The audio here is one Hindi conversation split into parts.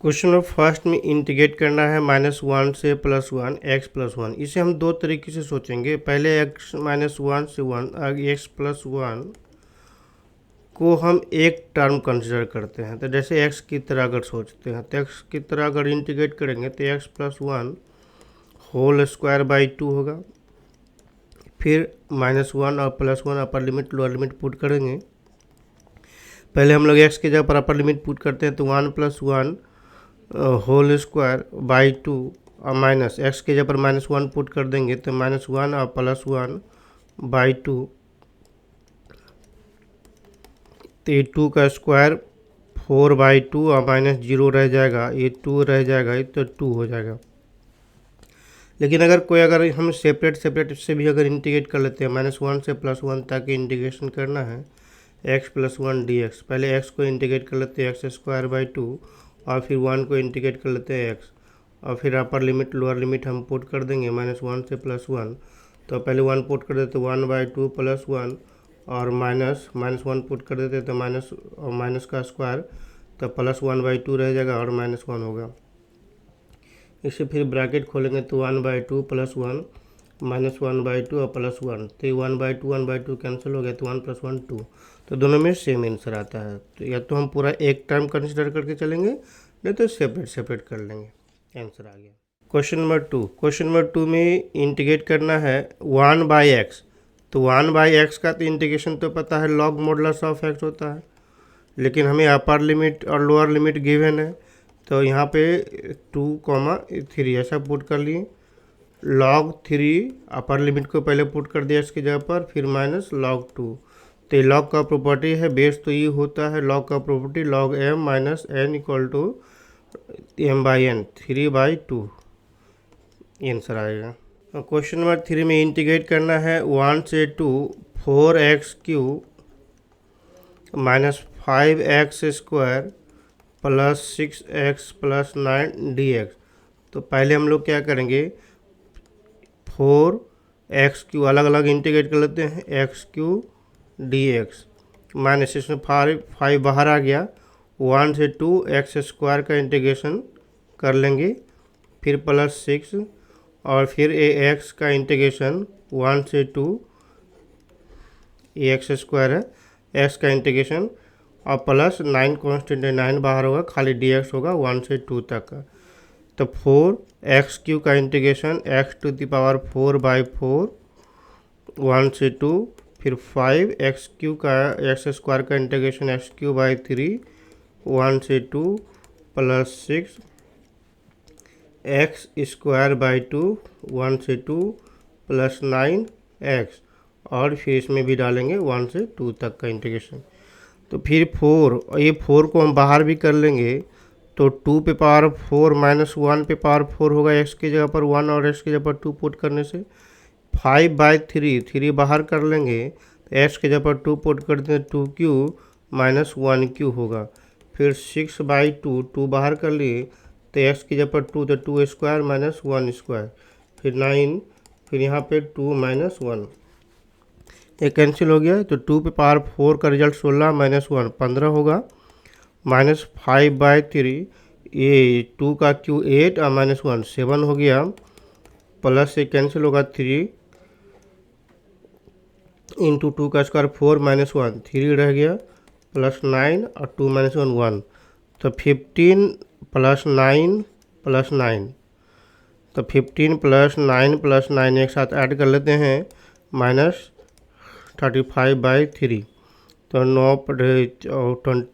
क्वेश्चन नंबर फर्स्ट में इंटीग्रेट करना है -1 से +1 x+1। इसे हम दो तरीके से सोचेंगे। पहले x -1 से 1 x+1 को हम एक टर्म कंसिडर करते हैं। तो जैसे x की तरह अगर सोचते हैं तो x की तरह अगर इंटीग्रेट करेंगे तो x+1 होल स्क्वायर बाई 2 होगा। फिर -1 और +1 upper limit lower limit put करेंगे। पहले हम लोग x की जगह पर अपर लिमिट पुट करते हैं तो 1 + 1 होल स्क्वायर बाई 2 और माइनस एक्स के जगह पर -1 पुट कर देंगे तो -1 और +1 बाई 2। तो ये 2 का स्क्वायर 4/2 और -0 रह जाएगा, ये 2 रह जाएगा, ये तो 2 हो जाएगा। लेकिन अगर हम सेपरेट से भी अगर इंटीग्रेट कर लेते हैं -1 से +1 तक इंटीग्रेशन करना है x+1 dx। पहले x को इंटीग्रेट कर लेते हैं x²/2 और फिर 1 को इंटीग्रेट कर लेते हैं x और फिर अपर लिमिट लोअर लिमिट हम पुट कर देंगे -1 से +1। तो पहले 1 पुट कर देते 1/2 + 1 और -1 पुट कर देते तो माइनस का स्क्वायर तो +1/2 रह जाएगा और -1 होगा। इसे फिर ब्रैकेट खोलेंगे तो 1/2 + 1 -1/2 और +1 तो 1/2 कैंसिल हो गया तो 1 + 1 2। तो दोनों में सेम आंसर आता है। तो या तो हम पूरा एक टर्म कंसिडर करके चलेंगे, नहीं तो सेपरेट कर लेंगे। आंसर आ गया। क्वेश्चन नंबर 2 में इंटीग्रेट करना है 1/x। तो 1/x का तो इंटीग्रेशन तो पता है लॉग मॉडुलस ऑफ x होता है, लेकिन हमें अपर लिमिट और लोअर लिमिट गिवन है। तो यहाँ पे 2, 3 ऐसा पुट कर लिए। log 3 अपर लिमिट को पहले पुट कर दिया इसकी जगह पर, फिर -log 2। तो ये लॉग का प्रॉपर्टी है, बेस तो ये होता है लॉग का property log m - n = m/n 3/2। Answer आएगा। क्वेश्चन नंबर 3 में इंटीग्रेट करना है 1 से 2 4x³ - 5x² + 6x + 9 dx। तो पहले हम लोग क्या करेंगे 4x³ अलग अलग इंटीग्रेट कर लेते हैं x³ dx माइनस इसमें 5 बाहर आ गया। 1 से 2 x² का इंटीग्रेशन कर लेंगे, फिर +6 और फिर ax का इंटीग्रेशन 1 से 2 ax² है x का इंटीग्रेशन और +9 कॉन्स्टेंट है 9 बाहर होगा, खाली dx होगा 1 से 2 तक का। तो 4x³ का इंटीग्रेशन x⁴/4 1 से 2, फिर 5x³ का x² का इंटीग्रेशन x³/3 1 से 2 +6 x² 1 से 2 +9x और फिर इसमें भी डालेंगे 1 से 2 तक का इंटीग्रेशन। तो फिर 4 को हम बाहर भी कर लेंगे तो 2⁴ -1⁴ होगा x की जगह पर 1 और x की जगह पर 2 पुट करने से। 5/3 बाहर कर लेंगे तो x की जगह पर 2 पुट करते हैं 2³ - 1³ होगा। फिर 6/2 2 बाहर कर लिए तो x की जगह पर 2 तो 2² - 1², फिर 9, फिर यहाँ पे 2 - 1 ये कैंसिल हो गया। तो 2⁴ का रिजल्ट 16 - 1 15 होगा। -5/3 ये 2 का क्यू 8 और -1 7 हो गया। प्लस से कैंसिल होगा 3 इंटू 2 का स्क्वायर 4 - 1 3 रह गया, +9 और 2 - 1 1। तो 15 + 9 + 9, तो 15 + 9 + 9 एक साथ ऐड कर लेते हैं -35/3। तो 9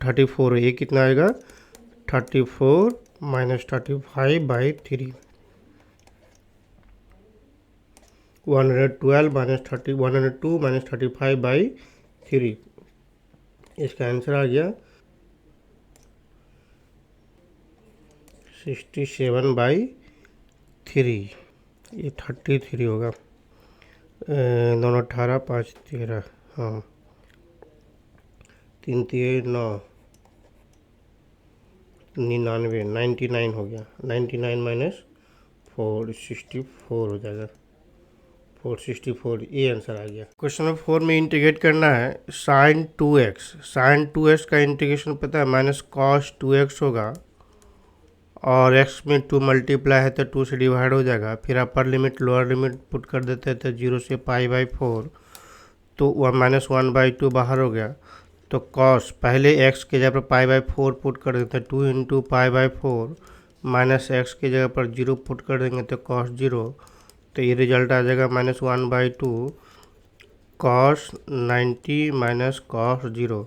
34 ये कितना आएगा 34 - 35/3 112 102 - 35/3। इसका आंसर आ गया 67/3। ये 33 होगा। दोनों 18 5 13, हाँ 3 3 9 99 99 हो गया। 99 - 4 64 हो जाएगा। 464 ये आंसर आ गया। क्वेश्चन नंबर 4 में इंटीग्रेट करना है sin 2x। sin 2x का इंटीग्रेशन पता है -cos 2x होगा और x में 2 मल्टीप्लाई है तो 2 से डिवाइड हो जाएगा। फिर upper limit lower limit put कर देते हैं तो 0 से π/4, तो -1/2 बाहर हो गया। तो cos पहले x के जगह पर π/4 पुट कर देते हैं, 2 इंटू π/4 माइनस एक्स की जगह पर 0 पुट कर देंगे तो cos 0, तो ये रिजल्ट आ जाएगा -1/2 cos 90 माइनस cos 0।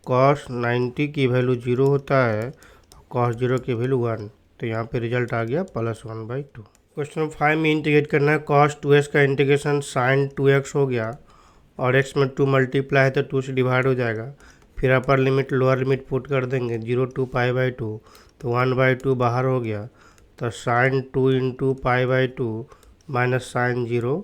cos 90 की वैल्यू 0 होता है, cos 0 की वैल्यू 1, तो यहाँ पे रिजल्ट आ गया +1/2। क्वेश्चन नंबर 5 में इंटीग्रेट करना है। cos 2x का इंटीग्रेशन sin 2x हो गया और x में 2 मल्टीप्लाई है तो 2 से डिवाइड हो जाएगा। फिर upper limit lower limit put कर देंगे, 0 to π/2, तो 1/2 बाहर हो गया। तो sin 2 into π/2 minus sin 0,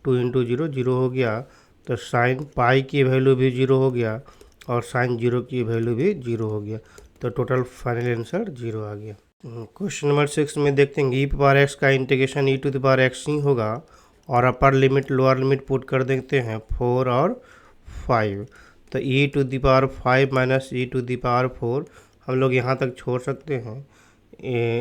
2 into 0 0 हो गया। तो sin पाई की वैल्यू भी 0 हो गया और sin 0 की वैल्यू भी 0 हो गया, तो टोटल फाइनल आंसर 0 आ गया। क्वेश्चन नंबर 6 में देखते हैं e⁻x का इंटीग्रेशन e⁻x ही होगा और upper limit lower limit put कर देते हैं 4 और 5, तो e⁵ माइनस e⁴ हम लोग यहाँ तक छोड़ सकते हैं,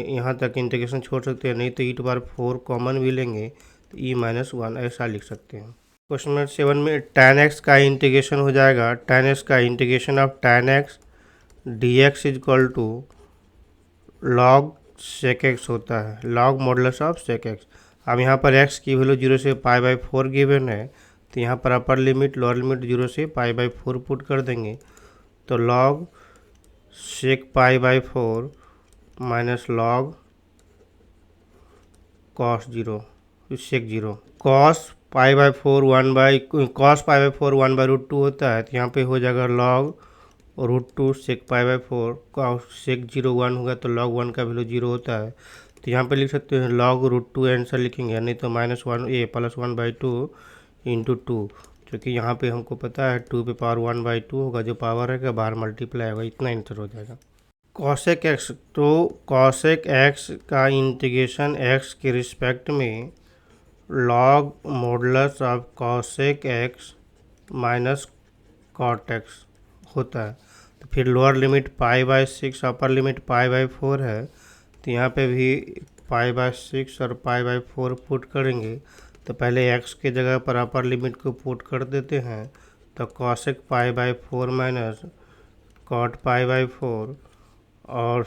यहाँ तक इंटीग्रेशन छोड़ सकते हैं, नहीं तो e⁴ कॉमन भी लेंगे तो e-1 ऐसा लिख सकते हैं। क्वेश्चन नंबर 7 में tan x का इंटीग्रेशन हो जाएगा। tan x का integration of tan x dx is equal to log sec x होता है, log modulus of sec x। अब यहाँ पर x की वैल्यू 0 से π/4 गिवन है, तो यहाँ पर अपर लिमिट लोअर लिमिट 0 से π/4 पुट कर देंगे, तो log sec π/4 minus log cos 0 sec 0। cos π/4 1/√2 होता है, तो यहाँ पे हो जाएगा log √2 sec π/4, sec 0 1 होगा तो log 1 का वैल्यू 0 होता है, तो यहाँ पे लिख सकते हैं log √2 आंसर लिखेंगे, नहीं तो +1/2 इंटू 2, क्योंकि यहाँ पे हमको पता है 2 पे पावर 1/2 होगा, जो पावर है बाहर मल्टीप्लाई होगा, इतना आंसर हो जाएगा। cosec x, तो cosec x का इंटीग्रेशन x के रिस्पेक्ट में log modulus of cosec x minus cot x होता है। तो फिर लोअर लिमिट π/6 अपर लिमिट π/4 है, तो यहाँ पे भी π/6 और π/4 पुट करेंगे, तो पहले x के जगह पर अपर लिमिट को पुट कर देते हैं, तो cosec π/4 माइनस cot π/4 और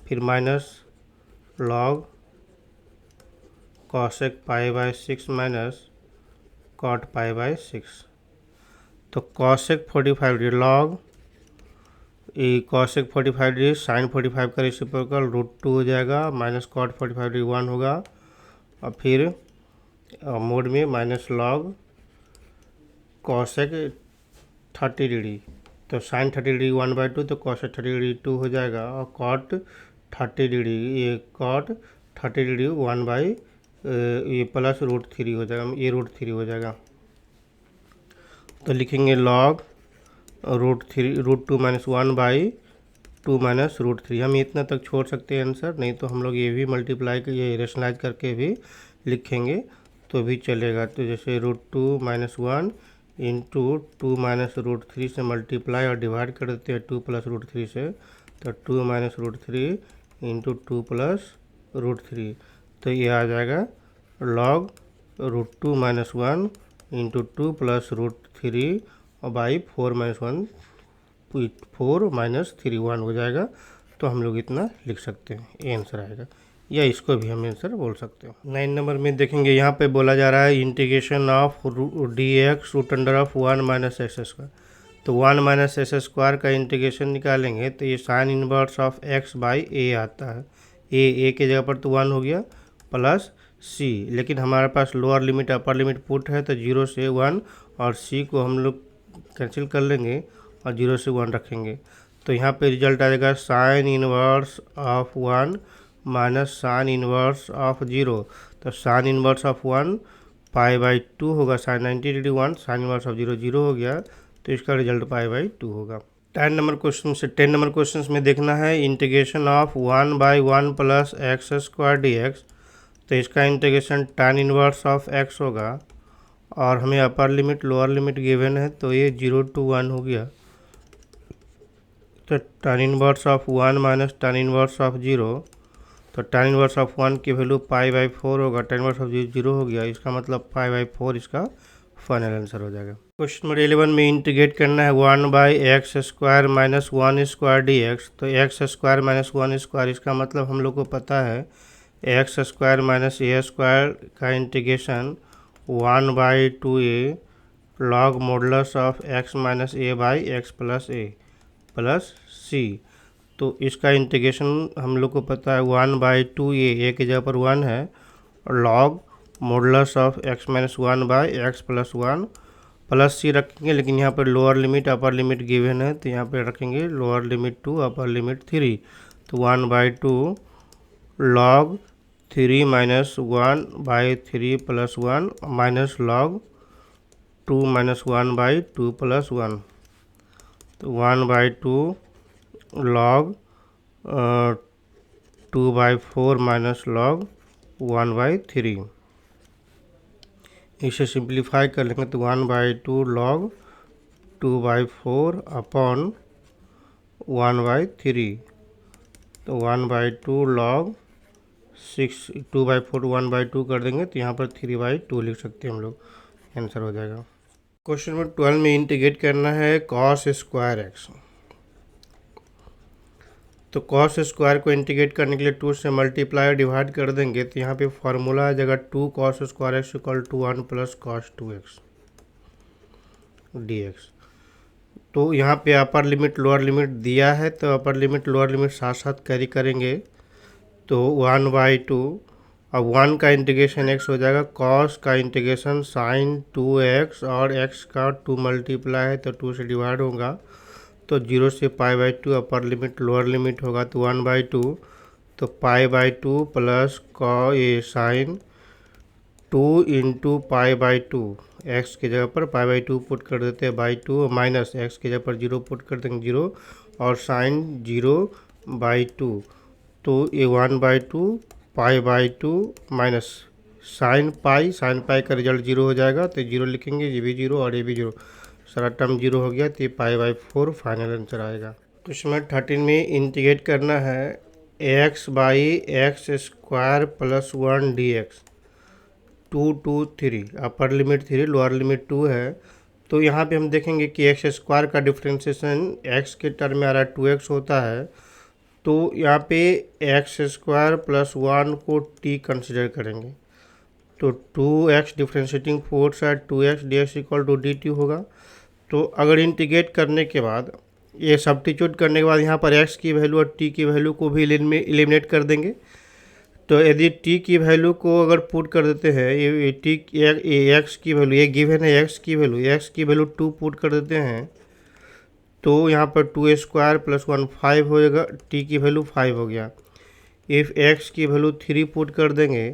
फिर minus log cosec π/6 minus cot π/6, तो cosec 45 degree log cosec 45 degree sin 45 का रेसिप्रोकल √2 हो जाएगा, माइनस cot 45 डिग्री 1 होगा, और फिर मोड में माइनस log cosec 30 डिग्री, तो sin 30 डिग्री 1/2, तो cosec 30 डिग्री 2 हो जाएगा, और cot 30 डिग्री ये cot 30 डिग्री 1/ ये प्लस √3 हो जाएगा, ये √3 हो जाएगा, तो लिखेंगे log √2 माइनस 1/2 माइनस √3। हम इतना तक छोड़ सकते हैं आंसर, नहीं तो हम लोग ये भी मल्टीप्लाई ये रेशनलाइज करके भी लिखेंगे तो भी चलेगा। तो जैसे √2 माइनस 1 इंटू 2 माइनस √3 से मल्टीप्लाई और डिवाइड कर देते हैं 2 प्लस √3 से, तो 2 माइनस √3 इंटू 2 प्लस √3, तो ये आ जाएगा log √2 माइनस 1 इंटू 2 प्लस √3 और बाई 4 माइनस 3 1 हो जाएगा, तो हम लोग इतना लिख सकते हैं, ये आंसर आएगा, या इसको भी हम आंसर बोल सकते हैं। 9 नंबर में देखेंगे, यहाँ पे बोला जा रहा है integration of dx √1 minus x square, तो 1 माइनस एक्स स्क्वायर का इंटीग्रेशन निकालेंगे तो ये sine inverse of x by a आता है, ए के जगह पर तो 1 हो गया प्लस c, लेकिन हमारे पास lower limit upper limit put है, तो 0 से 1 और c को हम लोग कैंसिल कर लेंगे और 0 से 1 रखेंगे, तो यहाँ पे रिजल्ट आ जाएगा sine inverse of 1 minus sine inverse of 0, तो साइन इनवर्स ऑफ 1 π/2 होगा, sine 90 degree 1, sine inverse of 0 0 हो गया, तो इसका रिजल्ट π/2 होगा। 10 नंबर क्वेश्चन में देखना है integration of 1/1 plus x square dx, तो इसका integration tan inverse of x होगा, और हमें upper limit lower limit given है, तो ये 0 to 1 हो गया, तो tan inverse of 1 minus tan inverse of 0, तो tan इनवर्स ऑफ 1 की वैल्यू π/4 होगा, tan इनवर्स ऑफ 0 हो गया, इसका मतलब π/4 इसका फाइनल आंसर हो जाएगा। क्वेश्चन नंबर 11 में इंटीग्रेट करना है 1/x² माइनस 1² dx। तो x² माइनस 1² इसका मतलब हम लोग को पता है x² माइनस a² का integration 1/2a log modulus of x minus a/x plus a plus c। तो इसका इंटीग्रेशन हम लोग को पता है 1/2a की जगह पर 1 है, और log modulus of x minus 1/x plus 1 plus c रखेंगे, लेकिन यहाँ पर lower limit upper limit given है तो यहाँ पर रखेंगे लोअर लिमिट 2 अपर लिमिट 3। तो 1/2 log 3 minus 1/3 plus 1 minus log 2 minus 1/2 plus 1। तो 1/2 log 2/4 माइनस log 1/3। इसे सिंप्लीफाई कर लेंगे तो 1/2 log 2/4 अपॉन 1/3। तो 1/2 log 6 2/4 1/2 कर देंगे तो यहाँ पर 3/2 लिख सकते हैं हम लोग, आंसर हो जाएगा। क्वेश्चन नंबर 12 में इंटीग्रेट करना है cos² x। तो cos स्क्वायर को इंटीग्रेट करने के लिए 2 से मल्टीप्लाई और डिवाइड कर देंगे तो यहाँ पे फार्मूला आ जाएगा 2 cos² x equal to 1 plus cos 2x dx। तो यहाँ पे अपर लिमिट लोअर लिमिट दिया है तो अपर लिमिट लोअर लिमिट साथ साथ कैरी करेंगे, तो 1/2 अब 1 का इंटीग्रेशन x हो जाएगा, cos का इंटीग्रेशन sin 2x और x का 2 मल्टीप्लाई है तो 2 से डिवाइड होगा, तो 0 से π/2 अपर लिमिट लोअर लिमिट होगा तो 1/2, तो π/2 प्लस sin 2 इंटू π/2 x की जगह पर π/2 पुट कर देते हैं बाई 2, माइनस x की जगह पर 0 पुट कर देंगे 0 और sin 0/2, तो ये 1/2 π/2 माइनस sin पाई का रिजल्ट 0 हो जाएगा तो 0 लिखेंगे, ये भी 0 और ये भी 0, सारा टर्म 0 हो गया तो ये π/4 फाइनल आंसर आएगा। क्वेश्चन नंबर 13 में इंटीग्रेट करना है x/x² plus 1 dx 2 to 3, upper limit 3 lower limit 2 है। तो यहाँ पे हम देखेंगे कि x² का डिफ्रेंशिएशन x के टर्म में आ रहा है 2x होता है, तो यहाँ पे x² प्लस 1 को t कंसिडर करेंगे, तो 2x डिफ्रेंशिएटिंग फोर्स है 2x dx equal to dt होगा। तो अगर इंटीग्रेट करने के बाद ये सब्स्टिट्यूट करने के बाद यहाँ पर x की वैल्यू और t की वैल्यू को भी एलिमिनेट कर देंगे, तो यदि t की वैल्यू को अगर पुट कर देते हैं ये x की वैल्यू ये गिवन है, x की वैल्यू 2 पुट कर देते हैं तो यहाँ पर 2² प्लस 1 5 हो जाएगा, t की वैल्यू 5 हो गया। इफ़ x की वैल्यू 3 पुट कर देंगे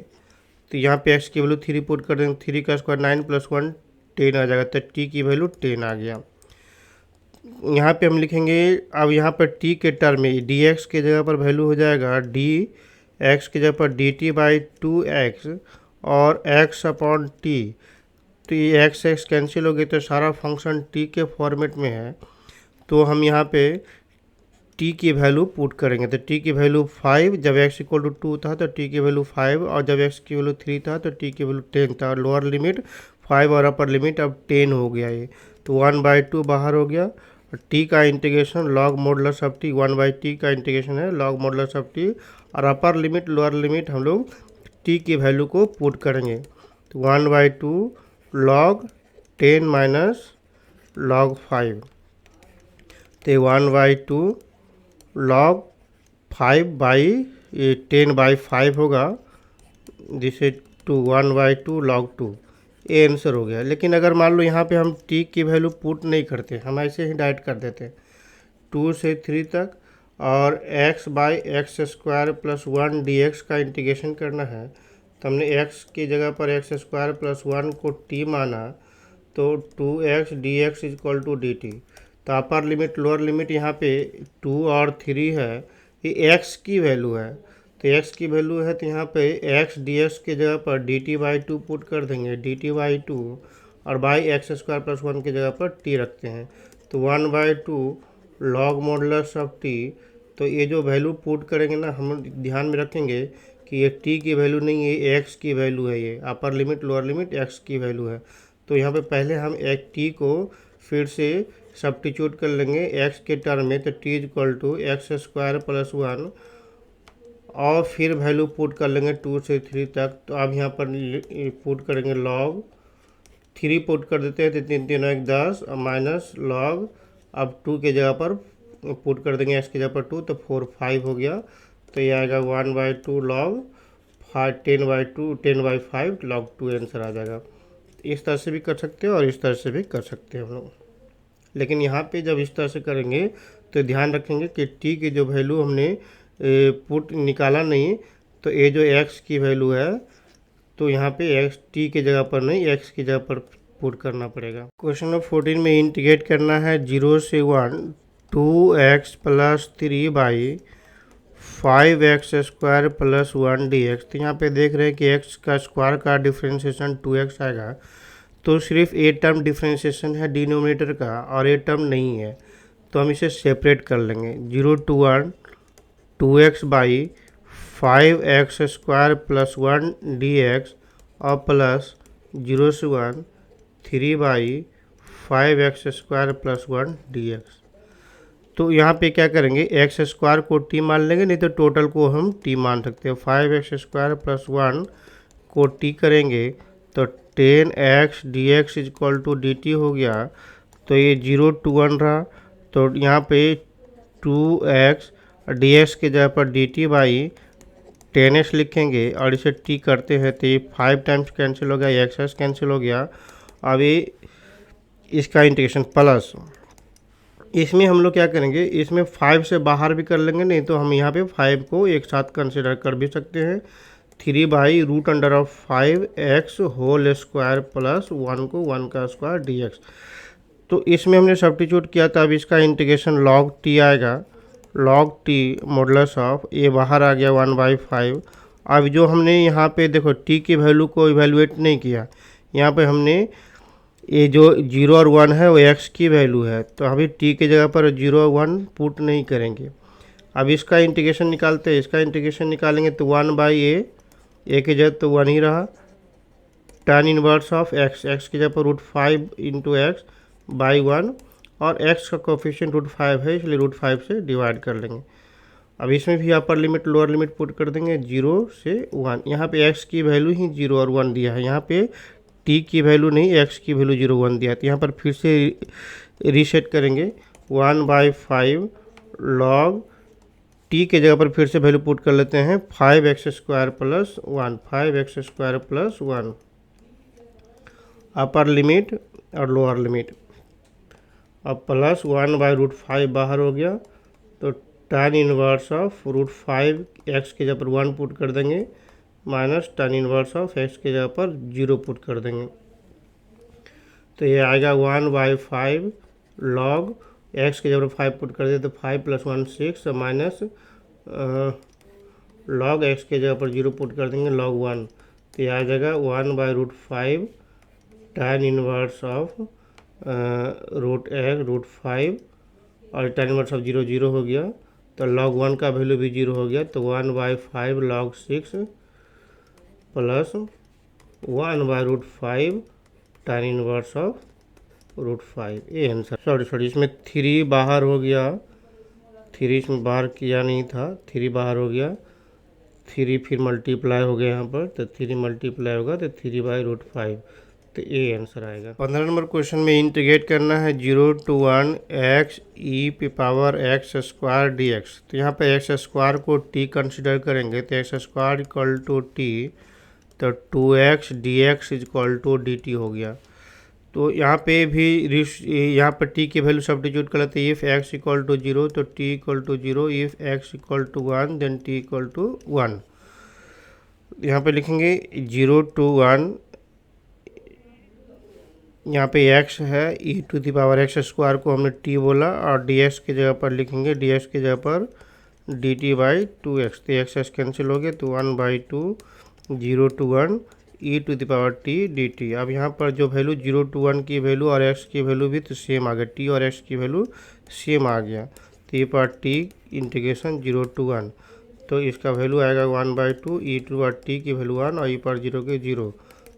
तो यहाँ पे x की वैल्यू 3 पुट कर देंगे, 3 का स्क्वायर 9 प्लस 1 10 आ जाएगा, तो t की वैल्यू 10 आ गया। यहाँ पे हम लिखेंगे अब यहाँ पर t के टर्म में dx के जगह पर वैल्यू हो जाएगा dx की जगह पर dt/2x और x अपॉन t, तो ये x कैंसिल हो गए तो सारा फंक्शन t के फॉर्मेट में है, तो हम यहाँ पे t की वैल्यू पुट करेंगे, तो t की वैल्यू 5 जब x इक्वल टू 2 था तो t की वैल्यू 5 और जब x की वैल्यू 3 था तो t की वैल्यू 10 था, लोअर लिमिट 5 और अपर लिमिट अब 10 हो गया ये, तो 1/2 बाहर हो गया और t का integration log modulus of t 1/t का इंटीग्रेशन है log मॉडुलस ऑफ t, और अपर लिमिट लोअर लिमिट हम लोग t की वैल्यू को पुट करेंगे, तो 1/2 log 10 माइनस log 5, तो 1/2 log 5/10/5 होगा, जिसे 1/2 log 2, ये आंसर हो गया। लेकिन अगर मान लो यहाँ पे हम t की वैल्यू पुट नहीं करते, हम ऐसे ही डाइट कर देते 2 से 3 तक और x/x² प्लस 1 dx का इंटीग्रेशन करना है, तो हमने x की जगह पर x² प्लस 1 को t माना, तो 2x dx equal to dt, तो अपर लिमिट लोअर लिमिट यहाँ पे 2 और 3 है, ये x की वैल्यू है, तो x की वैल्यू है तो यहाँ पे x dx की जगह पर dt/2 पुट कर देंगे, dt/2 और बाई x² प्लस 1 की जगह पर t रखते हैं, तो 1/2 log मॉडुलस ऑफ t, तो ये जो वैल्यू पुट करेंगे ना, हम ध्यान में रखेंगे कि ये टी की वैल्यू नहीं है, एक्स की वैल्यू है, ये upper limit lower limit x की वैल्यू है। तो यहाँ पे पहले हम एक टी को फिर से सब्स्टिट्यूट कर लेंगे एक्स के टर्म में, तो T equal to x square plus 1 और फिर वैल्यू पुट कर लेंगे 2 से 3 तक। तो अब यहाँ पर पुट करेंगे लॉग 3 पुट कर देते हैं, तो 3 3 1 10 और माइनस लॉग, अब 2 के जगह पर पुट कर देंगे एक्स की जगह पर 2, तो 4 5 हो गया। तो ये आएगा 1/2 लॉग 10/5 लॉग 2 आंसर आ जाएगा। इस तरह से भी कर सकते हैं और इस तरह से भी कर सकते हैं हम लोग। लेकिन यहाँ पे जब इस तरह से करेंगे तो ध्यान रखेंगे कि टी की जो वैल्यू हमने पुट निकाला नहीं, तो ये जो एक्स की वैल्यू है, तो यहाँ पे एक्स टी के जगह पर नहीं, एक्स की जगह पर पुट करना पड़ेगा। क्वेश्चन नंबर 14 में इंटीग्रेट करना है 0 से 1 2x plus 3/5x square plus 1 dx। तो यहाँ पे देख रहे हैं कि x का स्क्वायर का डिफ्रेंशिएशन 2x आएगा, तो सिर्फ ए टर्म डिफ्रेंशिएशन है डिनोमिनेटर का और ए टर्म नहीं है, तो हम इसे सेपरेट कर लेंगे। 0 to 1 2x/5x square plus 1 dx और प्लस 0 से 1 3/5x स्क्वायर प्लस 1 dx। तो यहाँ पे क्या करेंगे, एक्स स्क्वायर को टी मान लेंगे, नहीं तो टोटल को हम टी मान सकते हैं। 5x स्क्वायर प्लस 1 को टी करेंगे तो 10x dx equal to dt हो गया। तो ये 0 to 1 रहा, तो यहाँ पे 2x dx के जगह पर dt/10x लिखेंगे और इसे t करते हैं तो ये 5 टाइम्स कैंसिल हो गया, x कैंसिल हो गया। अब ये इसका इंटीग्रेशन प्लस, इसमें हम लोग क्या करेंगे, इसमें 5 से बाहर भी कर लेंगे, नहीं तो हम यहाँ पे 5 को एक साथ कंसिडर कर भी सकते हैं। 3/√5x होल स्क्वायर प्लस 1 को 1 का स्क्वायर dx। तो इसमें हमने सब्स्टिट्यूट किया था, अब इसका इंटीग्रेशन log t आएगा, log t मॉडुलस ऑफ ये बाहर आ गया 1/5। अब जो हमने यहाँ पे देखो t की वैल्यू को इवेलुएट नहीं किया, यहाँ पे हमने ये जो 0 और 1 है वो x की वैल्यू है, तो अभी t के जगह पर 0 और 1 पुट नहीं करेंगे। अब इसका इंटीग्रेशन निकालते हैं, इसका इंटीग्रेशन निकालेंगे तो 1/a, a की जगह तो 1 ही रहा, tan inverse of x, x की जगह पर √5 इंटू एक्स बाई 1 और x का कोफिशिएंट √5 है, इसलिए √5 से डिवाइड कर लेंगे। अब इसमें भी upper limit lower limit put कर देंगे 0 से 1। यहाँ पे x की वैल्यू ही 0 और 1 दिया है, यहाँ पे t की वैल्यू नहीं, x की वैल्यू 0 1 दिया, तो यहाँ पर फिर से रीसेट करेंगे 1/5 लॉग t के जगह पर फिर से वैल्यू पुट कर लेते हैं 5x square plus 1, 5x square plus 1 upper limit और लोअर लिमिट। अब प्लस 1/√5 बाहर हो गया, तो tan इनवर्स ऑफ √5 x के जगह पर 1 पुट कर देंगे, minus tan inverse of x के जगह पर 0 पुट कर देंगे। तो ये आएगा 1/5 लॉग x के जगह पर 5 पुट कर दे तो 5 + 1 6 माइनस लॉग x के जगह पर 0 पुट कर देंगे लॉग 1, तो ये आ जाएगा 1/√5 tan इनवर्स ऑफ √5 और tan इनवर्स ऑफ 0 0 हो गया, तो log 1 का वैल्यू भी 0 हो गया, तो 1/5 log 6 plus 1/√5 tan inverse of √5, ये आंसर। सॉरी इसमें 3 बाहर हो गया, 3 इसमें बाहर किया नहीं था, 3 बाहर हो गया, 3 फिर मल्टीप्लाई हो गया यहाँ पर, तो 3 मल्टीप्लाई होगा तो 3/√5, तो ये आंसर आएगा। 15 नंबर क्वेश्चन में इंटीग्रेट करना है 0 to 1 x e⁻x square dx। तो यहाँ पे x स्क्वायर को t कंसिडर करेंगे, तो x square equal to t, तो 2x dx equal to dt हो गया। तो यहाँ पे भी यहाँ पर t की वैल्यू सब्स्टिट्यूट कर लेते हैं, इफ़ x इक्वल टू 0 तो t equal to 0, if x equal to 1 then t equal to 1। यहाँ पे लिखेंगे 0 to 1, यहाँ पे x है e⁻x स्क्वायर को हमने t बोला और dx की जगह पर लिखेंगे, dx की जगह पर dt/2x, तो x कैंसिल हो गया, तो 1/2 0 to 1 e⁻t dt। अब यहाँ पर जो वैल्यू 0 to 1 की वैल्यू और x की वैल्यू भी तो सेम आ गया, t और x की वैल्यू सेम आ गया, तो ई पावर टी इंटीग्रेशन 0 to 1, तो इसका वैल्यू आएगा 1/2 ई टू पावर टी की वैल्यू 1 और ई पावर 0 के 0,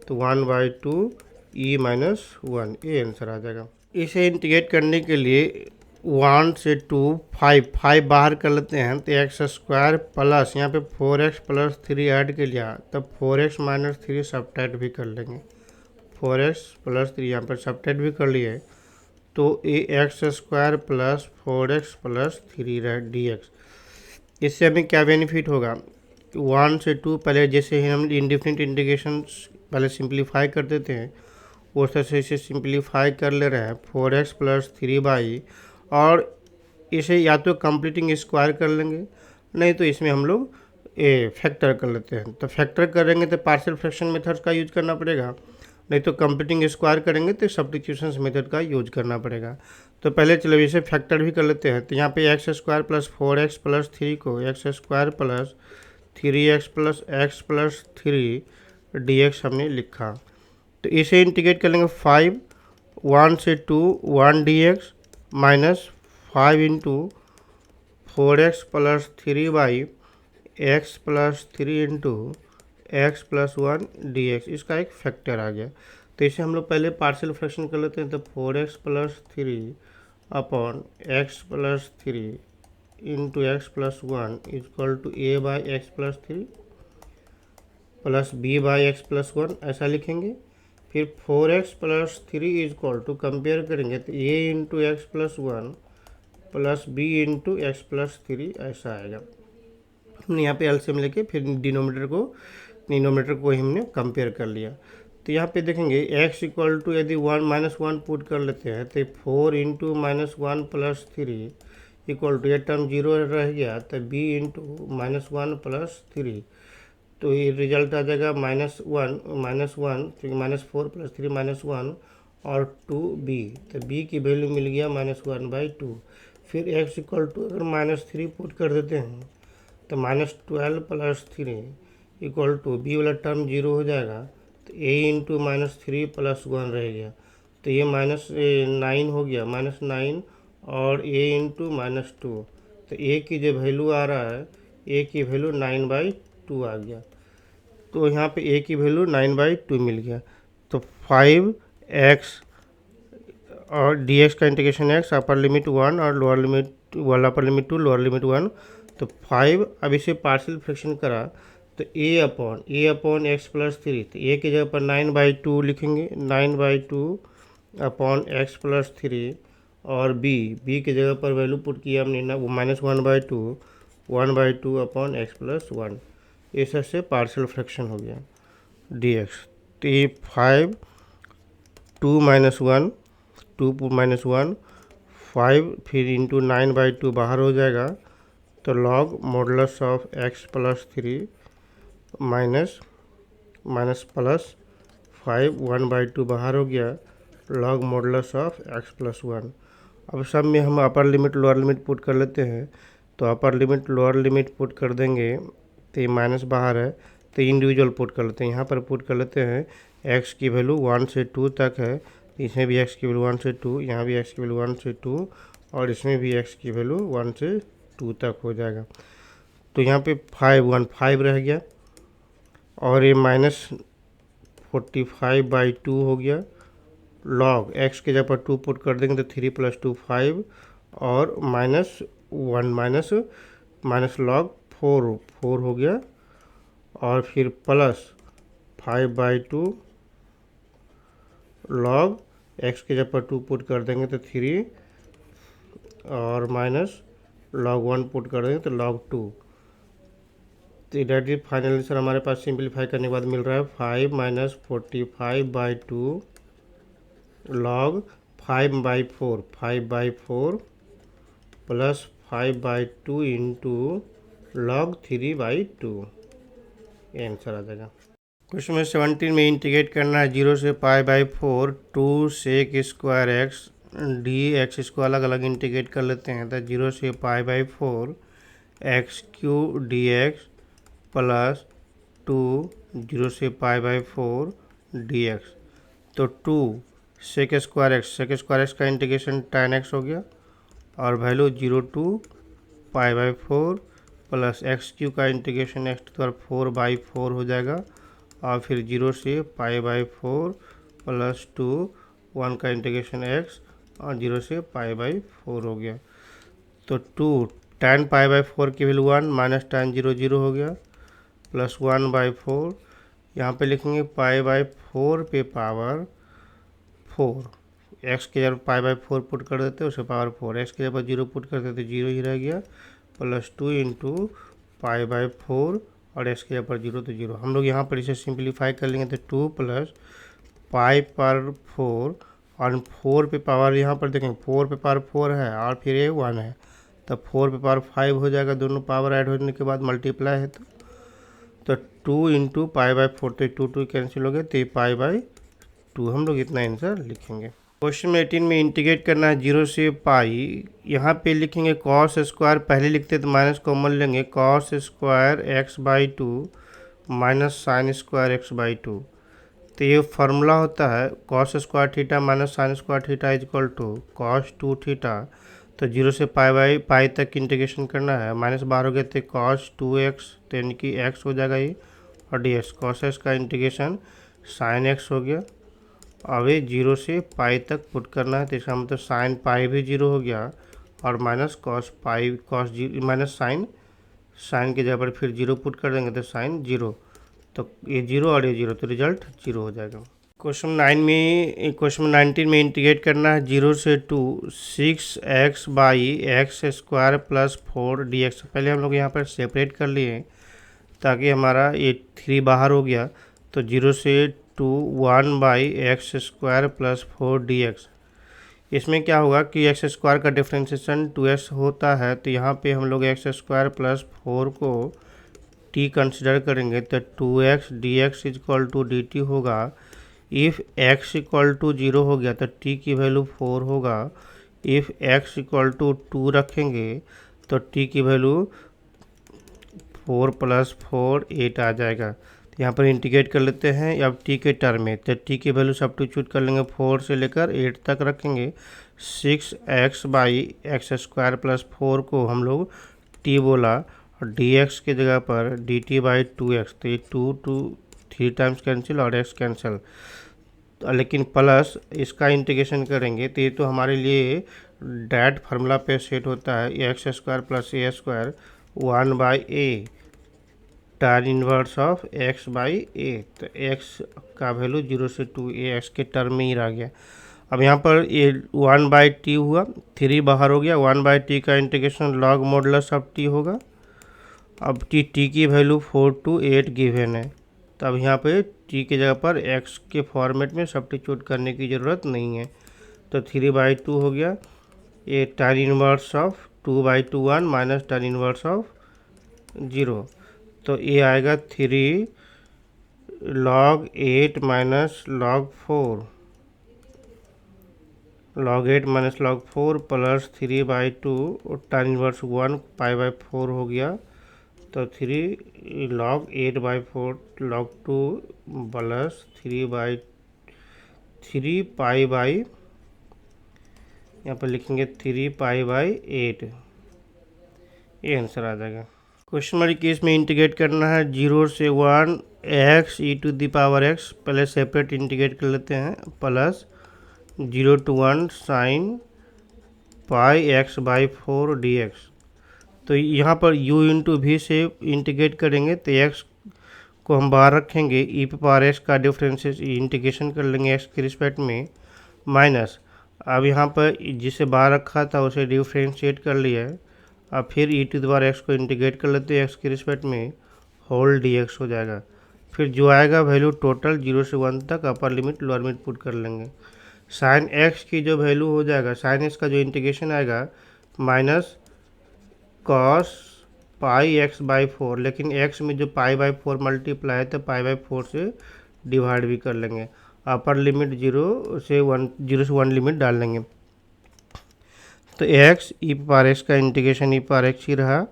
तो 1/2 ई माइनस 1, ये आंसर आ जाएगा। इसे इंटीग्रेट करने के लिए 1 से 2 5 बाहर कर लेते हैं, तो एक्स स्क्वायर प्लस यहाँ पे 4x प्लस 3 ऐड के लिया, तब 4x माइनस 3 सब्ट्रैक्ट भी कर लेंगे। 4x प्लस 3 यहाँ पर सब्ट्रैक्ट भी कर लिए, तो ये x square plus 4x plus 3 D x. इससे हमें क्या बेनिफिट होगा, 1 से 2 पहले जैसे ही हम इंडिफिनिट इंटीग्रेशन पहले सिंप्लीफाई कर देते हैं, उस तरह से इसे सिंप्लीफाई कर ले रहे हैं 4x प्लस 3 और इसे या तो कंप्लीटिंग स्क्वायर कर लेंगे, नहीं तो इसमें हम लोग फैक्टर कर लेते हैं। तो फैक्टर करेंगे तो पार्शियल फ्रैक्शन मेथड्स का यूज करना पड़ेगा, नहीं तो कंप्लीटिंग स्क्वायर करेंगे तो सब्स्टिट्यूशन मेथड का यूज करना पड़ेगा। तो पहले चलो इसे फैक्टर भी कर लेते हैं। तो यहाँ पे x square plus 4x plus 3 को x square plus 3x plus x plus 3 dx हमने लिखा। तो इसे इंटीग्रेट कर लेंगे 5 1 से 2 1 dx minus 5 into 4x plus 3 x plus 3 into x plus 1 dx, इसका एक फैक्टर आ गया। तो इसे हम लोग पहले पार्शियल फ्रैक्शन कर लेते हैं। तो 4x plus 3 upon x plus 3 into x plus 1 equal to a by x plus 3 plus b by x plus 1, ऐसा लिखेंगे। फिर 4x plus 3 equal to compare करेंगे तो a into x plus 1 plus b into x plus 3, ऐसा आएगा। हमने यहाँ पे एलसीएम लेके फिर डिनोमिनेटर को हमने कंपेयर कर लिया। तो यहाँ पे देखेंगे x इक्वल टू यदि 1 पुट कर लेते हैं तो 4 इंटू -1 प्लस 3 इक्वल टू, ये टर्म 0 रह गया, तो b इंटू -1 प्लस 3, तो ये रिजल्ट आ जाएगा -1 क्योंकि -4 प्लस 3 -1 और 2b, तो b की वैल्यू मिल गया -1/2। फिर x इक्वल टू अगर -3 पुट कर देते हैं तो -12 प्लस 3 इक्वल टू बी वाला टर्म 0 हो जाएगा, तो a इंटू -3 प्लस 1 रह गया, तो ये -9 हो गया, -9 और a इंटू -2, तो a की जो वैल्यू आ रहा है, a की वैल्यू 9/2 आ गया। तो यहाँ पे a की वैल्यू 9/2 मिल गया। तो 5x और dx का इंटीग्रेशन x, अपर लिमिट 1 और lower limit upper limit 2 lower limit 1, तो 5। अब इसे पार्शियल फ्रैक्शन करा तो a अपॉन एक्स प्लस 3, तो a की जगह पर 9/2 लिखेंगे, 9/2 अपॉन एक्स प्लस 3 और b की जगह पर वैल्यू पुट किया हमने ना, वो -1/2 अपॉन एक्स प्लस 1, इस से पार्शियल फ्रैक्शन हो गया dx। तो ये 5 2 -1 5 फिर इंटू 9/2 बाहर हो जाएगा, तो log modulus of x plus 3 minus plus 5 1/2 बाहर हो गया, log modulus of x plus 1। अब सब में हम upper limit lower limit put कर लेते हैं, तो upper limit lower limit put कर देंगे, तो ये माइनस बाहर है, तो इंडिविजुअल पुट कर लेते हैं। यहाँ पर पुट कर लेते हैं x की वैल्यू 1 से 2 तक है, इसमें भी x की वैल्यू 1 से 2, यहाँ भी x की वैल्यू 1 से 2 और इसमें भी x की वैल्यू 1 से 2 तक हो जाएगा। तो यहाँ पे 5 रह गया और ये -45/2 हो गया, लॉग x के जगह पर 2 पुट कर देंगे तो 3 + 2 5 और माइनस लॉग 4 हो गया, और फिर प्लस 5/2 लॉग x के जगह पर 2 पुट कर देंगे तो 3 और माइनस लॉग 1 पुट कर देंगे तो log 2। तो डायरेक्टली फाइनल आंसर हमारे पास सिंप्लीफाई करने के बाद मिल रहा है 5 - 45/2 लॉग 5/4 प्लस 5/2 इंटू लॉग 3/2, ये आंसर आ जाएगा। क्वेश्चन में 17 में इंटीग्रेट करना है 0 से π/4 2 sec square x D x, इसको अलग अलग इंटीग्रेट कर लेते हैं। तो 0 से π/4 x³ dx प्लस 2 0 से π/4 dx, तो 2 sec स्क्वायर एक्स का इंटीग्रेशन tan x हो गया और वैल्यू 0 टू π/4 प्लस x³ का इंटीग्रेशन x⁴/4 हो जाएगा और फिर 0 से π/4 प्लस 2 1 का इंटीग्रेशन x और 0 से π/4 हो गया। तो 2 tan π/4 की वैल्यू 1 माइनस tan 0 0 हो गया प्लस 1/4। यहाँ पे लिखेंगे π/4 पे पावर 4, x के जगह π/4 पुट कर देते उसे पावर 4, x के जगह 0 पुट कर देते 0 ही रह गया प्लस 2 इंटू π/4 और x के जगह 0 तो 0। हम लोग यहाँ पर इसे सिंप्लीफाई कर लेंगे तो 2 प्लस π/4 और 4 पे पावर यहाँ पर देखें 4 पे पावर 4 है और फिर ये 1 है, तब 4 पे पावर 5 हो जाएगा। दोनों पावर ऐड होने के बाद मल्टीप्लाई है तो 2 इंटू π/4 तो 2 कैंसिल हो गए तो π/2 हम लोग इतना आंसर लिखेंगे। क्वेश्चन में 18 में इंटीग्रेट करना है 0 से पाई। यहाँ पे लिखेंगे कॉस स्क्वायर, पहले लिखते तो माइनस कॉमन लेंगे, cos square x/2 minus sine square x/2। तो ये फार्मूला होता है cos square theta minus sine square theta is equal to cos 2 theta. तो 0 से पाई तक इंटीग्रेशन करना है, माइनस बाहर हो गया तो कॉस 2x तो यानी कि x हो जाएगा ये और dx कॉस x का इंटीग्रेशन साइन x हो गया। अब ये 0 से पाई तक पुट करना है तो इसका मतलब साइन पाई भी 0 हो गया और minus cos pi cos minus sine के जगह पर फिर 0 पुट कर देंगे तो साइन 0, तो ये 0 और ये 0 तो रिजल्ट 0 हो जाएगा। क्वेश्चन 19 में इंटीग्रेट करना है 0 से 2 6x/x² प्लस 4 dx। पहले हम लोग यहाँ पर सेपरेट कर लिए ताकि हमारा ये 3 बाहर हो गया तो 0 से 2 1/x² प्लस 4 dx। इसमें क्या होगा कि x² का डिफ्रेंशिएशन 2x होता है तो यहाँ पे हम लोग x² प्लस 4 को t कंसिडर करेंगे तो 2x dx is equal to dt होगा। इफ़ x इक्वल टू 0 हो गया तो t की वैल्यू 4 होगा। इफ़ x इक्वल टू 2 रखेंगे तो t की वैल्यू 4 प्लस 4 8 आ जाएगा। तो यहाँ पर इंटीग्रेट कर लेते हैं अब t के टर्म में, तो t की वैल्यू सब्स्टिट्यूट कर लेंगे 4 से लेकर 8 तक रखेंगे। 6x/x² प्लस 4 को हम लोग t बोला और dx के जगह पर dt/2x, तो ये 2 3 टाइम्स कैंसिल और x कैंसिल, लेकिन प्लस इसका इंटीग्रेशन करेंगे तो ये तो हमारे लिए डायरेक्ट फार्मूला पे सेट होता है x² plus a² 1/a tan inverse of x/a। तो x का वैल्यू 0 से 2a x के टर्म में ही रह गया। अब यहाँ पर ये 1/t हुआ, 3 बाहर हो गया, 1/t का integration log modulus of t होगा। अब t की वैल्यू 4 to 8 गिवन है, तो अब यहाँ पे t के जगह पर x के फॉर्मेट में सब्स्टिट्यूट करने की ज़रूरत नहीं है तो 3/2 हो गया। ये tan inverse of 2/2 1 minus tan inverse of 0, तो ये आएगा 3 log 8 minus log 4 minus log 4 plus 3/2 tan inverse 1 π/4 हो गया तो 3 log 8/4 log 2 प्लस 3 π/, यहाँ पर लिखेंगे 3 π/8, ये आंसर आ जाएगा। क्वेश्चन नंबर 21 में इंटीग्रेट करना है 0 से 1 x e⁻x, पहले सेपरेट इंटीग्रेट कर लेते हैं, plus 0 to 1 sin πx/4 dx। तो यहाँ पर u इंटू भी से इंटीग्रेट करेंगे तो x को हम बाहर रखेंगे, e⁻x का डिफरेंशियल इंटीग्रेशन कर लेंगे x के रिस्पेक्ट में, माइनस अब यहाँ पर जिसे बाहर रखा था उसे डिफ्रेंशिएट कर लिया है। अब फिर e⁻x को इंटीग्रेट कर लेते हैं x के रिस्पेक्ट में, होल dx हो जाएगा। फिर जो आएगा वैल्यू टोटल 0 से 1 तक upper limit lower limit put कर लेंगे। साइन x की जो वैल्यू हो जाएगा, साइन x का जो इंटीग्रेशन आएगा माइनस कॉस πx/4, लेकिन x में जो π/4 मल्टीप्लाई है तो π/4 से डिवाइड भी कर लेंगे। अपर लिमिट 0 से 1 लिमिट डाल लेंगे तो x e⁻x का इंटीग्रेशन e⁻x ही रहा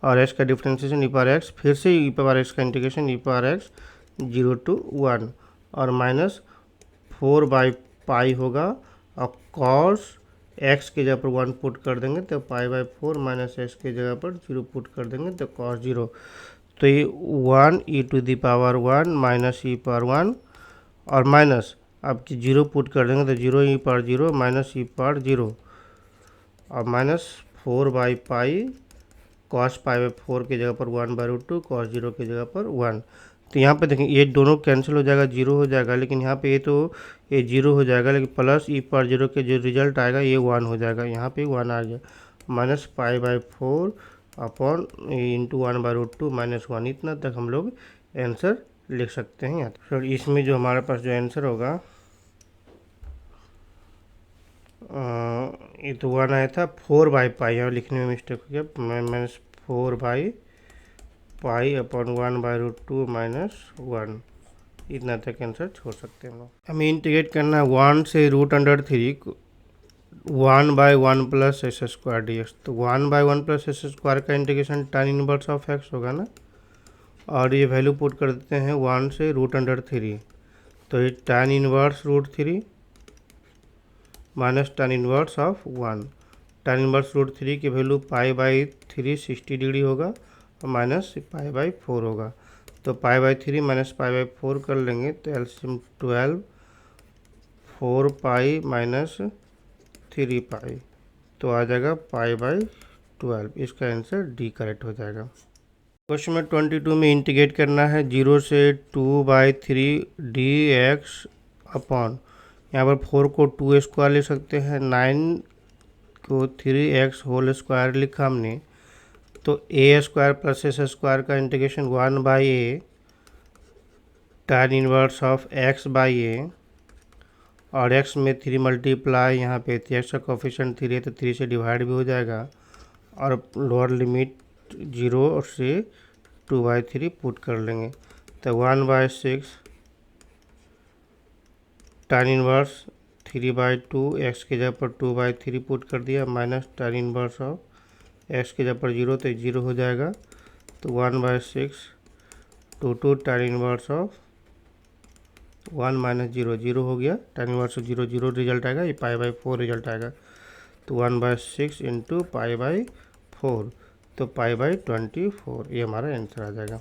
और x का डिफ्रेंशिएशन e⁻x, फिर से e⁻x का इंटीग्रेशन e⁻x 0 to 1 और माइनस 4/π होगा और cos एक्स की जगह पर 1 पुट कर देंगे तो पाई/4 माइनस एक्स की जगह पर 0 पुट कर देंगे तो cos 0। तो ये 1 e⁻1 माइनस e⁻1 और माइनस अब 0 पुट कर देंगे तो 0 e⁻0 माइनस e⁻0 और माइनस 4/पाई cos पाई/4 की जगह पर 1/√2 cos 0 की जगह पर 1। तो यहाँ पे देखें ये दोनों कैंसिल हो जाएगा, 0 हो जाएगा, लेकिन यहाँ पे ये 0 हो जाएगा, लेकिन प्लस e⁻0 के जो रिजल्ट आएगा ये 1 हो जाएगा, यहाँ पे 1 आ गया, माइनस पाई/4 अपॉन इंटू 1/√2 माइनस 1। इतना तक हम लोग आंसर लिख सकते हैं यहाँ। फिर इसमें जो हमारे पास जो आंसर होगा ये तो 1 आया था, 4/पाई, यहाँ लिखने में मिस्टेक हो गया, माइनस 4/पाई अपॉन 1/√2 माइनस 1। इतना तक आंसर छोड़ सकते हैं हम लोग। हमें इंटीग्रेट करना है 1 से √3 1/1 प्लस एस स्क्वायर dx। तो 1/1 प्लस एस स्क्वायर का integration tan inverse of x होगा ना, और ये वैल्यू पुट कर देते हैं 1 से √3। तो ये tan inverse √3 minus tan inverse of 1। tan inverse √3 की वैल्यू पाई/3 60 डिग्री होगा और माइनस पाई/4 होगा। तो पाई/3 माइनस पाई/4 कर लेंगे तो एलसीएम 12, 4 माइनस 3 तो आ जाएगा पाई/12। इसका आंसर डी करेक्ट हो जाएगा। क्वेश्चन में 22 में इंटीग्रेट करना है 0 से 2/3 dx अपॉन, यहाँ पर 4 को 2 स्क्वायर ले सकते हैं, 9 को 3x होल स्क्वायर लिखा हमने, तो ए स्क्वायर प्लस एस स्क्वायर का integration 1/a tan inverse of x/a और x में 3 मल्टीप्लाई, यहाँ पे x का कोफिशिएंट 3 है तो 3 से डिवाइड भी हो जाएगा, और लोअर लिमिट 0 से 2/3 पुट कर लेंगे तो 1/6 tan इनवर्स 3/2 x की जगह पर 2/3 पुट कर दिया, minus tan inverse of x की जगह पर 0 तो 0 हो जाएगा, तो 1/6 2 tan इनवर्स ऑफ 1 माइनस 0 0 हो गया, tan इनवर्स 0 0 रिजल्ट आएगा, ये पाई/4 रिजल्ट आएगा, तो 1/6 इंटू पाई/4 तो पाई/24 ये हमारा आंसर आ जाएगा।